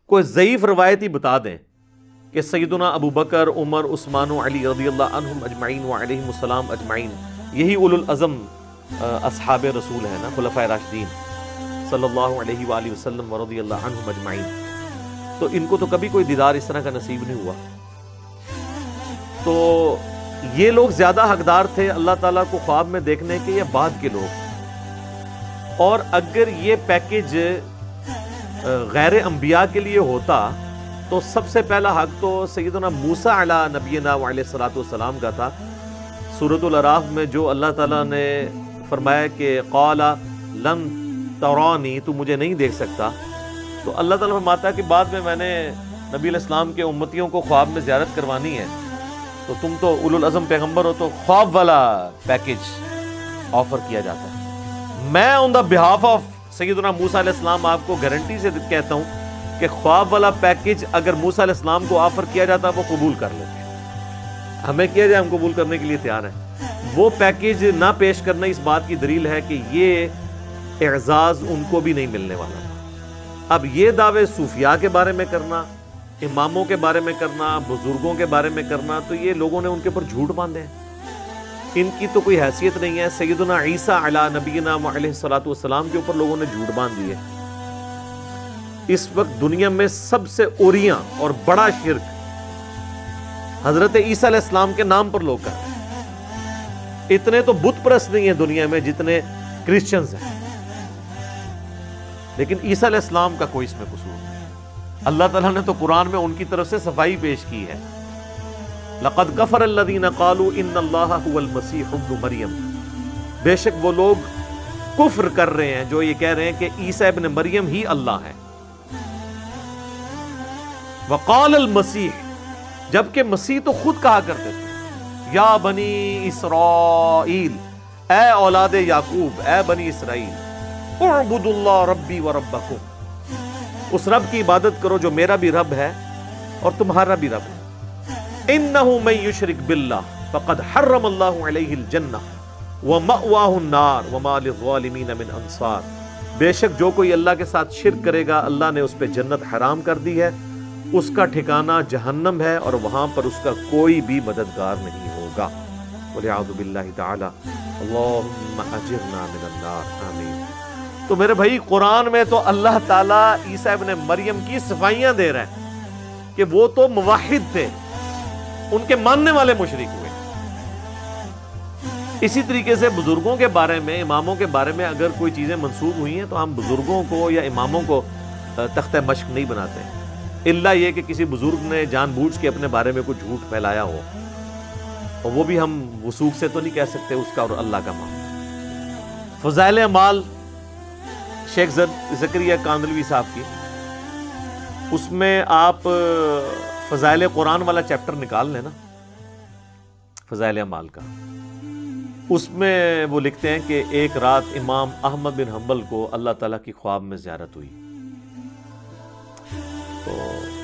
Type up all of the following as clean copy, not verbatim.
کوئی ضعیف روایت ہی بتا دیں کہ سیدنا ابو بکر، عمر، عثمان و علی رضی اللہ عنہم اجمعین وعلیہم السلام اجمعین، یہی اولو العزم اصحاب رسول ہیں نا، خلفائے راشدین صلی اللہ علیہ وآلہ وسلم ورضی اللہ عنہم اجمعین، تو ان کو تو کبھی کوئی دیدار اس طرح کا نصیب نہیں ہوا. تو یہ لوگ زیادہ حقدار تھے اللہ تعالیٰ کو خواب میں دیکھنے کے یا بعد کے لوگ؟ اور اگر یہ پیکیج غیر انبیاء کے لیے ہوتا تو سب سے پہلا حق تو سیدنا موسیٰ علیہ نبینا وعلیہ الصلوۃ والسلام کا تھا. سورۃ الاعراف میں جو اللہ تعالیٰ نے فرمایا کہ قال لن ترانی، تو مجھے نہیں دیکھ سکتا، تو اللہ تعالیٰ فرماتا ہے کہ بعد میں نے نبی علیہ السلام کے امتیوں کو خواب میں زیارت کروانی ہے، تو تم تو اولو العزم پیغمبر ہو، تو خواب والا پیکیج آفر کیا جاتا ہے. میں آن دا بہاف آف سیدنا موسیٰ علیہ السلام آپ کو گارنٹی سے کہتا ہوں کہ خواب والا پیکیج اگر موسیٰ علیہ السلام کو آفر کیا جاتا وہ قبول کر لیتے ہیں. ہمیں کیا جائے، ہم قبول کرنے کے لیے تیار ہیں. وہ پیکیج نہ پیش کرنا اس بات کی دلیل ہے کہ یہ اعزاز ان کو بھی نہیں ملنے والا. اب یہ دعوے صوفیاء کے بارے میں کرنا، اماموں کے بارے میں کرنا، بزرگوں کے بارے میں کرنا، تو یہ لوگوں نے ان کے اوپر جھوٹ باندھے ہیں. ان کی تو کوئی حیثیت نہیں ہے. سیدنا عیسیٰ علی نبینا علیہ الصلوۃ والسلام کے اوپر لوگوں نے جھوٹ باندھ دیے. اس وقت دنیا میں سب سے اوریاں اور بڑا شرک حضرت عیسیٰ علیہ السلام کے نام پر لوگ کرتے ہیں. اتنے تو بت پرست نہیں ہیں دنیا میں جتنے کرسچنز ہیں، لیکن عیسیٰ علیہ السلام کا کوئی اس میں قصور نہیں. اللہ تعالیٰ نے تو قرآن میں ان کی طرف سے صفائی پیش کی ہے. لقد کفر الذین قالوا ان اللہ هو المسیح ابن مریم، بے شک وہ لوگ کفر کر رہے ہیں جو یہ کہہ رہے ہیں کہ عیسیٰ ابن مریم ہی اللہ ہے. وقال المسیح، جبکہ مسیح تو خود کہا کرتے تھے یا بنی اسرائیل، اے اولاد یعقوب، اے بنی اسرائیل، اعبدوا اللہ ربی و ربکم، اس رب کی عبادت کرو جو میرا بھی رب ہے اور تمہارا بھی رب ہے. انہ من یشرک باللہ فقد حرم اللہ علیہ الجنہ ومأواہ النار وما للظالمین من انصار، بے شک جو کوئی اللہ کے ساتھ شرک کرے گا اللہ نے اس پہ جنت حرام کر دی ہے، اس کا ٹھکانہ جہنم ہے اور وہاں پر اس کا کوئی بھی مددگار نہیں ہوگا. والعیاذ باللہ تعالی، اللہم اجرنا من النار، آمین. تو میرے بھائی قرآن میں تو اللہ تعالیٰ عیسیٰ ابن مریم کی صفائیاں دے رہے ہیں کہ وہ تو موحد تھے، ان کے ماننے والے مشرک ہوئے. اسی طریقے سے بزرگوں کے بارے میں، اماموں کے بارے میں اگر کوئی چیزیں منسوب ہوئی ہیں تو ہم بزرگوں کو یا اماموں کو تختہ مشق نہیں بناتے ہیں، الا یہ کہ کسی بزرگ نے جان بوجھ کے اپنے بارے میں کوئی جھوٹ پھیلایا ہو، اور وہ بھی ہم وثوق سے تو نہیں کہہ سکتے اس کا اور اللہ کا معاملہ. فضائل اعمال شیخ زکریا کاندلوی صاحب کی، اس میں آپ فضائل قرآن والا چیپٹر نکال لیں نا، فضائل اعمال کا، اس میں وہ لکھتے ہیں کہ ایک رات امام احمد بن حنبل کو اللہ تعالیٰ کی خواب میں زیارت ہوئی. تو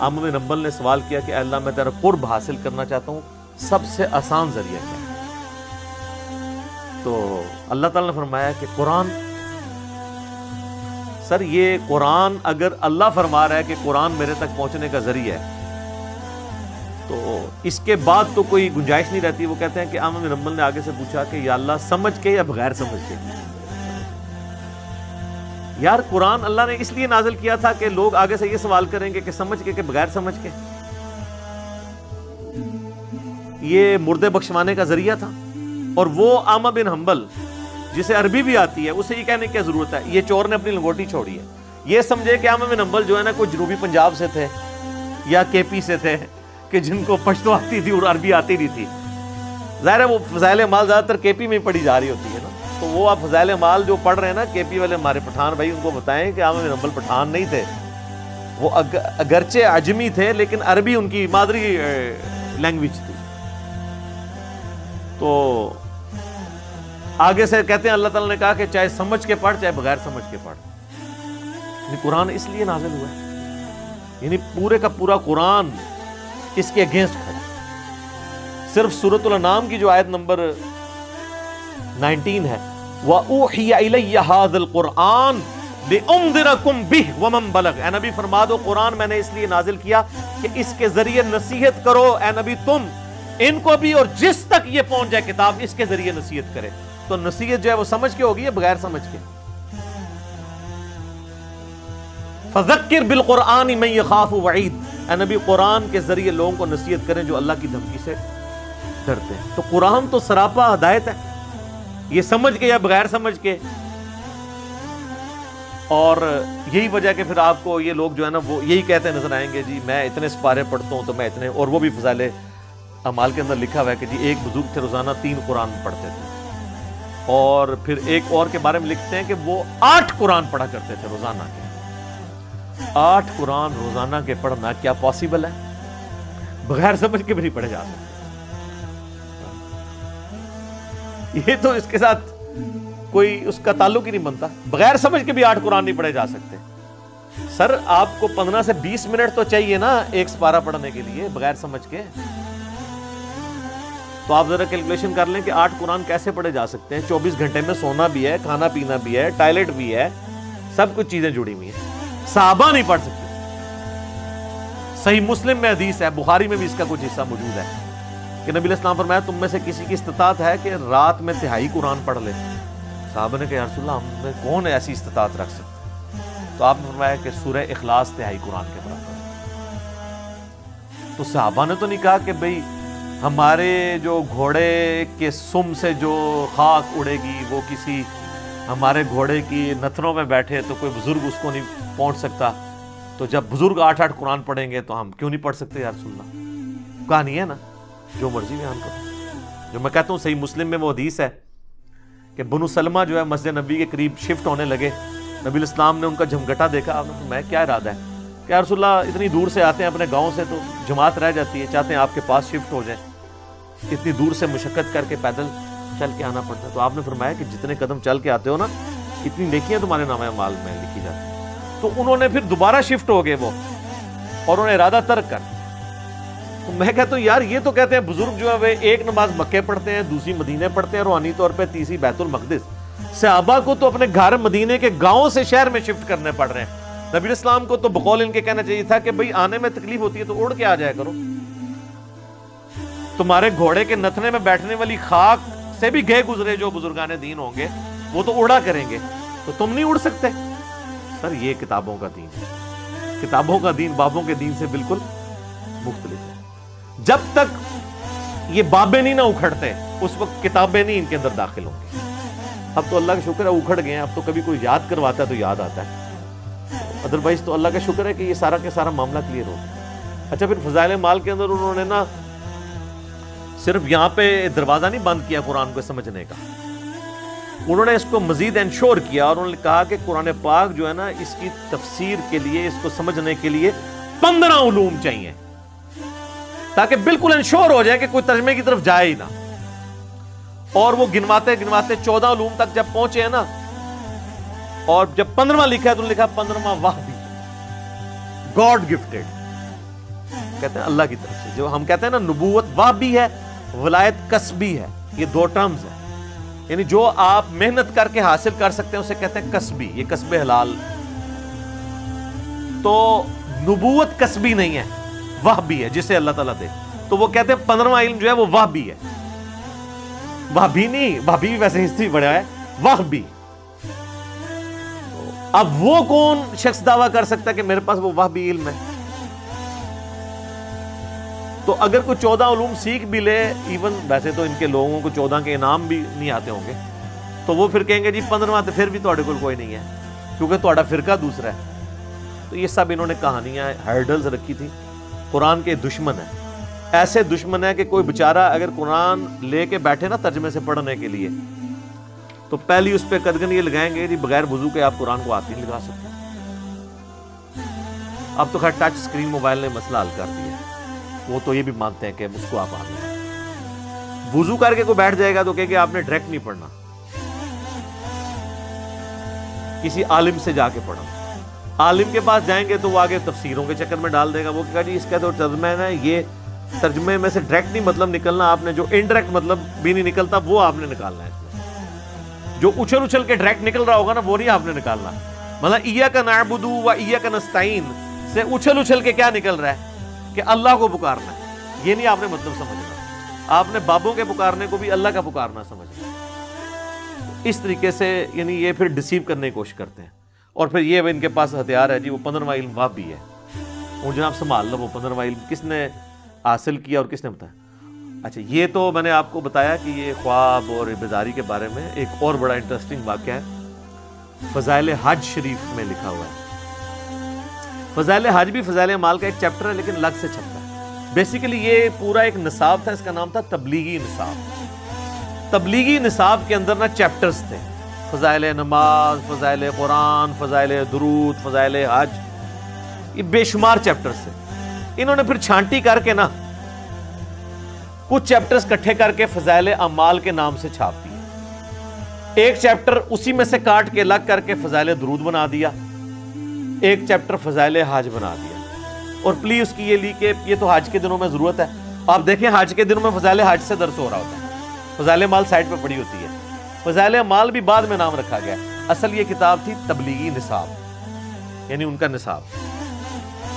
احمد بن حنبل نے سوال کیا کہ اے اللہ میں تیرا قرب حاصل کرنا چاہتا ہوں، سب سے آسان ذریعہ کیا ہے؟ تو اللہ تعالیٰ نے فرمایا کہ قرآن. سر یہ قرآن اگر اللہ فرما رہا ہے کہ قرآن میرے تک پہنچنے کا ذریعہ ہے تو اس کے بعد تو کوئی گنجائش نہیں رہتی. وہ کہتے ہیں کہ احمد بن حنبل نے آگے سے پوچھا کہ یا اللہ سمجھ کے یا بغیر سمجھ کے؟ یار قرآن اللہ نے اس لیے نازل کیا تھا کہ لوگ آگے سے یہ سوال کریں گے کہ سمجھ کے کہ بغیر سمجھ کے. یہ مردے بخشوانے کا ذریعہ تھا. اور وہ احمد بن حنبل جسے عربی بھی آتی ہے اسے یہ کہنے کی ضرورت ہے یہ چور نے اپنی لنگوٹی چھوڑی ہے. یہ سمجھے کہ احمد بن حنبل جو ہے نا کوئی جنوبی پنجاب سے تھے یا کے پی سے تھے کہ جن کو پشتو آتی تھی اور عربی آتی نہیں تھی. ظاہر ہے وہ فضائل اعمال زیادہ تر کے پی میں پڑھی جا رہی ہوتی ہے نا، تو وہ آپ فضائل اعمال جو پڑھ رہے ہیں نا کے پی والے ہمارے پٹھان بھائی، ان کو بتائیں کہ احمد بن حنبل پٹھان نہیں تھے. وہ اگرچہ عجمی تھے لیکن عربی ان کی مادری لینگویج تھی. تو آگے سے کہتے ہیں اللہ تعالیٰ نے کہا کہ چاہے سمجھ کے پڑھ چاہے بغیر سمجھ کے پڑھ. یعنی قرآن اس لیے نازل ہوا ہے، یعنی پورے کا پورا قرآن اس کے اگینسٹ کھڑا. صرف سورۃ الانعام کی جو آیت نمبر 19 ہے، وَأُوحِيَ إِلَيَّ هَذَا الْقُرْآنُ لِأُنذِرَكُمْ بِهِ وَمَنْ بَلَغَ، اے نبی فرما دو قرآن میں نے اس لیے نازل کیا کہ اس کے ذریعے نصیحت کرو، اے نبی تم ان کو بھی، اور جس تک یہ پہنچ جائے کتاب اس کے ذریعے نصیحت کرے۔ تو نصیحت جو ہے وہ سمجھ کے ہوگی یا بغیر سمجھ کے؟ فَذَكِّرْ بِالْقُرْآنِ مَنْ يَخَافُ وَعِيدٍ، اے نبی قرآن کے ذریعے لوگوں کو نصیحت کریں جو اللہ کی دھمکی سے ڈرتے ہیں۔ تو قرآن تو سراپا ہدایت ہے، یہ سمجھ کے یا بغیر سمجھ کے۔ اور یہی وجہ کہ پھر آپ کو یہ لوگ جو ہے نا وہ یہی کہتے نظر آئیں گے، جی میں اتنے سپارے پڑھتا ہوں تو میں اتنے، اور وہ بھی فضائل اعمال کے اندر لکھا ہوا ہے کہ جی ایک بزرگ تھے روزانہ 3 قرآن پڑھتے تھے، اور پھر ایک اور کے بارے میں لکھتے ہیں کہ وہ 8 قرآن پڑھا کرتے تھے روزانہ کے۔ 8 قرآن روزانہ کے پڑھنا کیا پاسبل ہے؟ بغیر سمجھ کے بھی نہیں پڑھے جا سکتے۔ یہ تو اس کے ساتھ کوئی اس کا تعلق ہی نہیں بنتا، بغیر سمجھ کے بھی 8 قرآن نہیں پڑھے جا سکتے۔ سر آپ کو 15 سے 20 منٹ تو چاہیے نا ایک سپارہ پڑھنے کے لیے بغیر سمجھ کے۔ تو آپ ذرا کیلکولیشن کر لیں کہ 8 قرآن کیسے پڑھے جا سکتے ہیں؟ 24 گھنٹے میں سونا بھی ہے، کھانا پینا بھی ہے، ٹائلٹ بھی ہے، سب کچھ چیزیں جڑی ہوئی ہیں۔ صحابہ نہیں پڑھ سکتے۔ صحیح مسلم میں حدیث ہے، بخاری میں بھی اس کا کچھ حصہ موجود ہے کہ نبی علیہ السلام فرمایا تم میں سے کسی کی استطاعت ہے کہ رات میں 1/3 قرآن پڑھ لے؟ صحابہ نے کہا یا رسول اللہ ہم میں کون ایسی استطاعت رکھ سکتا؟ تو آپ نے فرمایا کہ سورہ اخلاص 1/3 قرآن کے برابر ہے۔ تو صحابہ نے تو نہیں کہا کہ بھئی ہمارے جو گھوڑے کے سم سے جو خاک اڑے گی وہ کسی ہمارے گھوڑے کی نتنوں میں بیٹھے تو کوئی بزرگ اس کو نہیں پہنچ سکتا، تو جب بزرگ 8 قرآن پڑھیں گے تو ہم کیوں نہیں پڑھ سکتے یا رسول اللہ؟ کہانی ہے نا، جو مرضی بیان کرو۔ جو میں کہتا ہوں صحیح مسلم میں وہ حدیث ہے کہ بنو سلمہ جو ہے مسجد نبی کے قریب شفٹ ہونے لگے، نبی علیہ السلام نے ان کا جھمگٹا دیکھا، آپ نے فرمایا کیا ارادہ ہے؟ کہ یا رسول اللہ اتنی دور سے آتے ہیں اپنے گاؤں سے تو جماعت رہ جاتی ہے، چاہتے ہیں آپ کے پاس شفٹ ہو جائیں، اتنی دور سے مشقت کر کے پیدل چل کے آنا پڑتا ہے۔ تو آپ نے فرمایا کہ جتنے قدم چل کے آتے ہو نا اتنی نیکیاں تمہارے نامہ اعمال میں لکھی جاتی ہیں۔ تو انہوں نے پھر دوبارہ شفٹ ہو گئے وہ، اور انہوں نے ارادہ ترک کر۔ تو میں کہتا ہوں یار یہ تو کہتے ہیں بزرگ جو ہے وہ ایک نماز مکے پڑھتے ہیں، دوسری مدینے پڑھتے ہیں، روحانی طور پہ تیسری بیت المقدس۔ صحابہ کو تو اپنے گھر مدینے کے گاؤں سے شہر میں شفٹ کرنے پڑ رہے ہیں۔ نبی علیہ السلام کو تو بقول ان کے کہنا چاہیے تھا کہ بھئی آنے میں تکلیف ہوتی ہے تو اڑ کے آ جایا کرو، تمہارے گھوڑے کے نتنے میں بیٹھنے والی خاک سے بھی گئے گزرے جو بزرگان دین ہوں گے وہ تو اڑا کریں گے، تو تم نہیں اڑ سکتے؟ سر یہ کتابوں کا دین ہے، کتابوں کا دین بابوں کے دین سے بالکل مختلف ہے۔ جب تک یہ بابیں نہیں نہ اکھڑتے اس وقت کتابیں نہیں ان کے اندر داخل ہوں گی۔ اب تو اللہ کا شکر ہے اکھڑ گئے ہیں، اب تو کبھی کوئی یاد کرواتا ہے تو یاد آتا ہے، ادروائز تو اللہ کا شکر ہے کہ یہ سارا کے سارا معاملہ کلیئر ہو گیا۔ اچھا پھر فضائل مال کے اندر انہوں نے نا صرف یہاں پہ دروازہ نہیں بند کیا قرآن کو سمجھنے کا، انہوں نے اس کو مزید انشور کیا، اور انہوں نے کہا کہ قرآن پاک جو ہے نا اس کی تفسیر کے لیے، اس کو سمجھنے کے لیے 15 علوم چاہیے تاکہ بالکل انشور ہو جائے کہ کوئی ترجمے کی طرف جائے ہی نہ۔ اور وہ گنواتے گنواتے 14 علوم تک جب پہنچے ہیں نا، اور جب 15واں لکھا ہے تو لکھا 15واں وحی، گاڈ گفٹڈ، کہتے ہیں اللہ کی طرف سے۔ جو ہم کہتے ہیں نا نبوت وحی ہے، ولایت کسبی ہے، یہ 2 ٹرمز ہیں، یعنی جو آپ محنت کر کے حاصل کر سکتے ہیں اسے کہتے ہیں کسبی، یہ کسب حلال۔ تو نبوت کسبی نہیں ہے، وحی ہے جسے اللہ تعالیٰ دے، تو وہ کہتے ہیں 15واں علم جو ہے وہ وحی ہے، وحی نہیں، وحی ویسے ہسٹری بڑھا ہے، وحی۔ اب وہ کون شخص دعویٰ کر سکتا ہے کہ میرے پاس وہ وحی علم ہے؟ تو اگر کوئی 14 علوم سیکھ بھی لے، ایون ویسے تو ان کے لوگوں کو 14 کے انعام بھی نہیں آتے ہوں گے، تو وہ پھر کہیں گے جی 15واں تو پھر بھی تھوڑے کول کوئی نہیں ہے کیونکہ تھوڑا فرقہ دوسرا ہے۔ تو یہ سب انہوں نے کہانیاں ہرڈلز رکھی تھی۔ قرآن کے دشمن ہیں، ایسے دشمن ہیں کہ کوئی بیچارہ اگر قرآن لے کے بیٹھے نا ترجمے سے پڑھنے کے لیے تو پہلی اس پہ قدغن یہ لگائیں گے جی بغیر وضو کے آپ قرآن کو ہاتھ نہیں لگا سکتے۔ اب تو خیر ٹچ سکرین موبائل نے مسئلہ حل کر دیا، وہ تو یہ بھی مانتے ہیں کہ اس کو آپ آنے وضو کر کے کوئی بیٹھ جائے گا تو کہے کہ آپ نے ڈائریکٹ نہیں پڑھنا، کسی عالم سے جا کے پڑھنا۔ عالم کے پاس جائیں گے تو وہ آگے تفسیروں کے چکر میں ڈال دے گا، وہ کہا جی اس کا تو ترجمہ ہے نا، یہ ترجمے میں سے ڈائریکٹ نہیں مطلب نکلنا، آپ نے جو انڈائریکٹ مطلب بھی نہیں نکلتا وہ آپ نے نکالنا ہے، اس میں جو اچھل اچھل کے ڈائریکٹ نکل رہا ہوگا نا وہ نہیں آپ نے نکالنا، مطلب ایاک نعبد و ایاک نستعین سے اچھل اچھل کے کیا نکل رہا ہے کہ اللہ کو پکارنا ہے. یہ نہیں آپ نے مطلب سمجھنا، آپ نے بابوں کے پکارنے کو بھی اللہ کا پکارنا سمجھنا. اس طریقے سے یعنی یہ پھر ڈسیو کرنے کی کوشش کرتے ہیں. اور پھر یہ ان کے پاس ہتھیار ہے جی، وہ 15واں علم وہاں بھی ہے. وہ جناب سنبھال لو، وہ 15واں علم کس نے حاصل کیا اور کس نے بتایا. اچھا یہ تو میں نے آپ کو بتایا کہ یہ خواب اور بیداری کے بارے میں. ایک اور بڑا انٹرسٹنگ واقعہ ہے فضائل حج شریف میں لکھا ہوا ہے. فضائل حج بھی فضائل اعمال کا ایک چیپٹر ہے لیکن الگ سے چھپتا ہے. بیسیکلی یہ پورا ایک نصاب تھا، اس کا نام تھا تبلیغی نصاب. تبلیغی نصاب کے اندر نا چیپٹرز تھے، فضائل نماز، فضائل قرآن، فضائل درود، فضائل حج، یہ بے شمار چیپٹرز تھے. انہوں نے پھر چھانٹی کر کے نا کچھ چیپٹرز کٹھے کر کے فضائل اعمال کے نام سے چھاپ دیے. ایک چیپٹر اسی میں سے کاٹ کے الگ کر کے فضائل درود بنا دیا، ایک چیپٹر فضائل حج بنا دیا. اور پلیز اس کی یہ لی کہ یہ تو حج کے دنوں میں ضرورت ہے. آپ دیکھیں حج کے دنوں میں فضائل حج سے درس ہو رہا ہوتا ہے، فضائل اعمال سائٹ پہ پڑی ہوتی ہے. فضائل اعمال بھی بعد میں نام رکھا گیا. اصل یہ کتاب تھی تبلیغی نصاب، یعنی ان کا نصاب.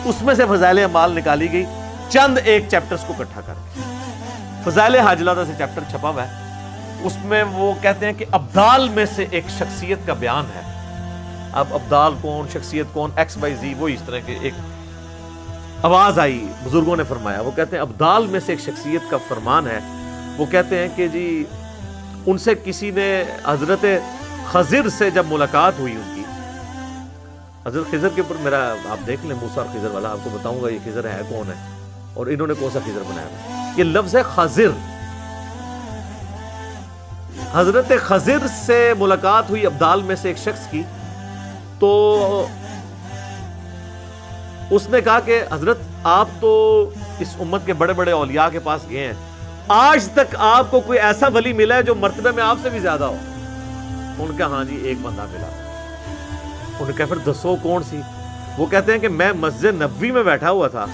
اس میں سے فضائل اعمال نکالی گئی چند ایک چیپٹرز کو اکٹھا کر کے. فضائل حج علیحدہ سے چیپٹر چھپا ہوا ہے. اس میں وہ کہتے ہیں کہ ابدال میں سے ایک شخصیت کا بیان ہے. اب ابدال کون، شخصیت کون، ایکس بائی زی، وہ اس طرح کے ایک آواز آئی، بزرگوں نے فرمایا. وہ کہتے ہیں ابدال میں سے ایک شخصیت کا فرمان ہے. وہ کہتے ہیں کہ جی ان سے کسی نے حضرت خضر سے جب ملاقات ہوئی ان کی، حضرت خضر کے اوپر میرا آپ دیکھ لیں موسیٰ اور خضر والا، آپ کو بتاؤں گا یہ خضر ہے کون ہے اور انہوں نے کون سا خضر بنایا ہے. یہ لفظ ہے خضر. حضرت خضر سے ملاقات ہوئی ابدال میں سے ایک شخص کی، تو اس نے کہا کہ حضرت آپ تو اس امت کے بڑے بڑے اولیاء کے پاس گئے ہیں، آج تک آپ کو کوئی ایسا ولی ملا ہے جو مرتبہ میں آپ سے بھی زیادہ ہو؟ ان کا ہاں جی ایک بندہ ملا. انہوں نے کہا پھر دسو کون سی؟ وہ کہتے ہیں کہ میں مسجد نبوی میں بیٹھا ہوا تھا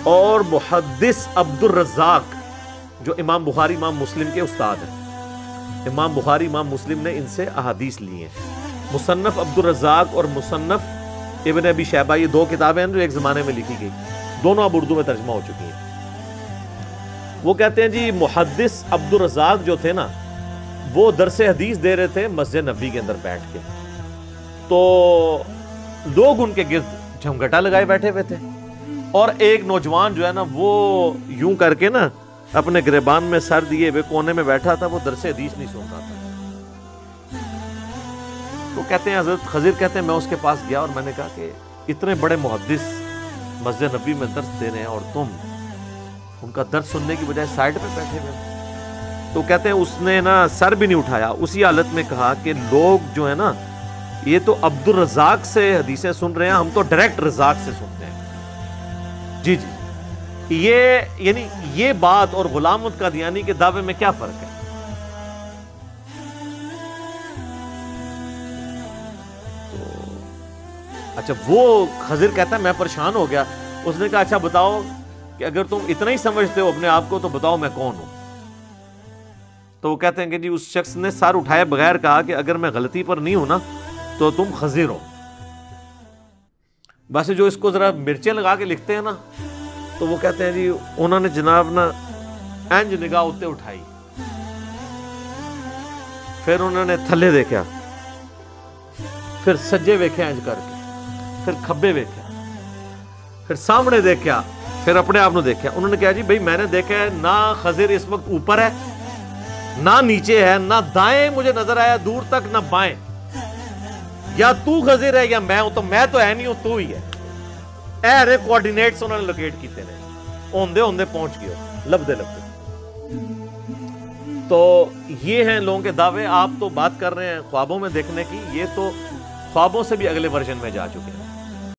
اور محدث عبد الرزاق جو امام بخاری امام مسلم کے استاد ہیں، امام بخاری امام مسلم نے ان سے احادیث لی ہیں. مصنف عبد الرزاق اور مصنف ابن ابی شیبہ، یہ دو کتابیں ہیں جو ایک زمانے میں لکھی گئی، دونوں اب اردو میں ترجمہ ہو چکی ہیں. وہ کہتے ہیں جی محدث عبد الرزاق جو تھے نا، وہ درس حدیث دے رہے تھے مسجد نبوی کے اندر بیٹھ کے. تو لوگ ان کے گرد جھمگٹا لگائے بیٹھے ہوئے تھے، اور ایک نوجوان جو ہے نا وہ یوں کر کے نا اپنے گریبان میں سر دیے ہوئے کونے میں بیٹھا تھا، وہ درس حدیث نہیں سن رہا تھا. تو کہتے ہیں حضرت خضر کہتے ہیں میں اس کے پاس گیا اور میں نے کہا کہ اتنے بڑے محدث مسجد نبوی میں درس دے رہے ہیں اور تم ان کا درس سننے کی بجائے سائڈ پہ بیٹھے ہوئے. تو کہتے ہیں اس نے نا سر بھی نہیں اٹھایا، اسی حالت میں کہا کہ لوگ جو ہے نا یہ تو عبد الرزاق سے حدیثیں سن رہے ہیں، ہم تو ڈائریکٹ رزاق سے سنتے ہیں. جی جی یہ یعنی یہ بات اور غلامت قادیانی کے دعوے میں کیا فرق ہے؟ تو اچھا وہ خضر کہتا ہے میں پریشان ہو گیا. اس نے کہا اچھا بتاؤ کہ اگر تم اتنا ہی سمجھتے ہو اپنے آپ کو تو بتاؤ میں کون ہوں. تو وہ کہتے ہیں کہ جی اس شخص نے سر اٹھائے بغیر کہا کہ اگر میں غلطی پر نہیں ہوں نا تو تم خضر ہو. بس جو اس کو ذرا مرچیں لگا کے لکھتے ہیں نا، تو وہ کہتے ہیں جی انہوں نے جناب نا انج نگاہ اتے اٹھائی، پھر انہوں نے تھلے دیکھا، پھر سجے ویکھیا انج کر کے، پھر کھبے ویکھیا، پھر سامنے دیکھا، پھر اپنے آپ نے دیکھا. انہوں نے کہا جی بھئی میں نے دیکھا ہے نہ خضر اس وقت اوپر ہے نہ نیچے ہے، نہ دائیں مجھے نظر آیا دور تک نہ بائیں. یا تو خضر ہے یا میں ہوں، تو میں تو ہے نہیں ہوں، تو ہی ہے. ایرے کوارڈینیٹس انہوں نے لوکیٹ کیتے ہیں، اوندے اوندے پہنچ گئے لبدے لبدے. تو یہ ہیں لوگوں کے دعوے. آپ تو بات کر رہے ہیں خوابوں میں دیکھنے کی، یہ تو خوابوں سے بھی اگلے ورژن میں جا چکے ہیں.